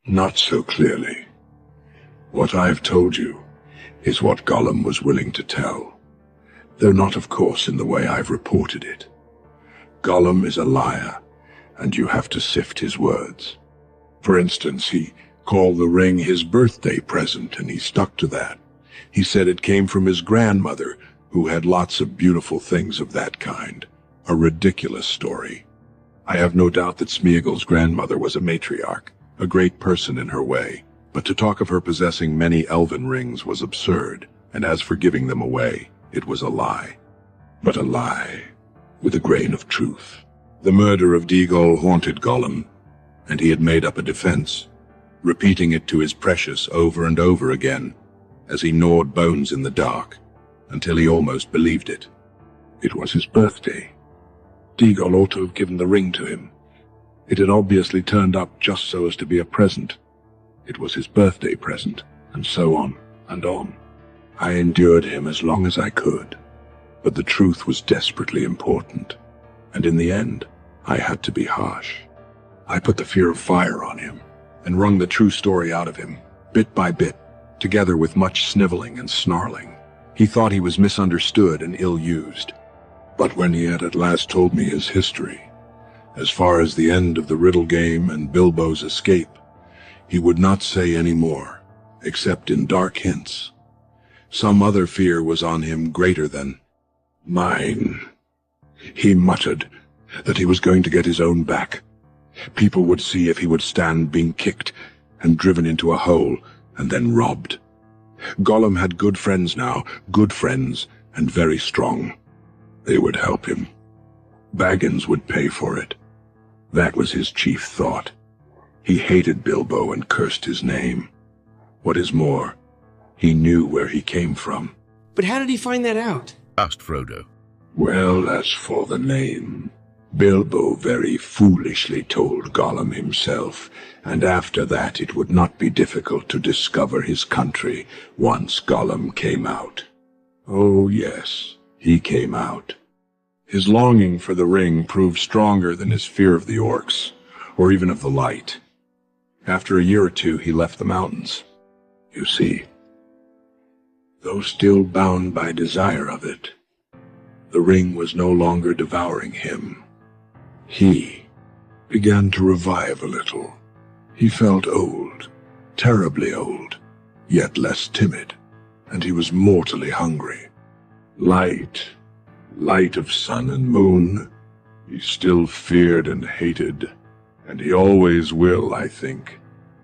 Not so clearly. What I've told you is what Gollum was willing to tell, though not, of course, in the way I've reported it. Gollum is a liar, and you have to sift his words. For instance, he called the ring his birthday present, and he stuck to that. He said it came from his grandmother, who had lots of beautiful things of that kind. A ridiculous story. I have no doubt that Smeagol's grandmother was a matriarch, a great person in her way, but to talk of her possessing many elven rings was absurd, and as for giving them away, it was a lie. But a lie with a grain of truth. The murder of Deagol haunted Gollum, and he had made up a defense, repeating it to his precious over and over again, as he gnawed bones in the dark, until he almost believed it. It was his birthday. Deagol ought to have given the ring to him. It had obviously turned up just so as to be a present. It was his birthday present, and so on and on. I endured him as long as I could, but the truth was desperately important, and in the end, I had to be harsh. I put the fear of fire on him, and wrung the true story out of him, bit by bit, together with much sniveling and snarling. He thought he was misunderstood and ill-used. But when he had at last told me his history, as far as the end of the riddle game and Bilbo's escape, he would not say any more, except in dark hints. Some other fear was on him greater than mine. He muttered that he was going to get his own back. People would see if he would stand being kicked and driven into a hole and then robbed. Gollum had good friends now, good friends, and very strong. They would help him. Baggins would pay for it. That was his chief thought. He hated Bilbo and cursed his name. What is more, he knew where he came from. But how did he find that out? Asked Frodo. Well, as for the name, Bilbo very foolishly told Gollum himself, and after that it would not be difficult to discover his country once Gollum came out. Oh yes, he came out. His longing for the ring proved stronger than his fear of the orcs, or even of the light. After a year or two, he left the mountains. You see, though still bound by desire of it, the ring was no longer devouring him. He began to revive a little. He felt old, terribly old, yet less timid, and he was mortally hungry. Light of sun and moon, he still feared and hated, and he always will, I think.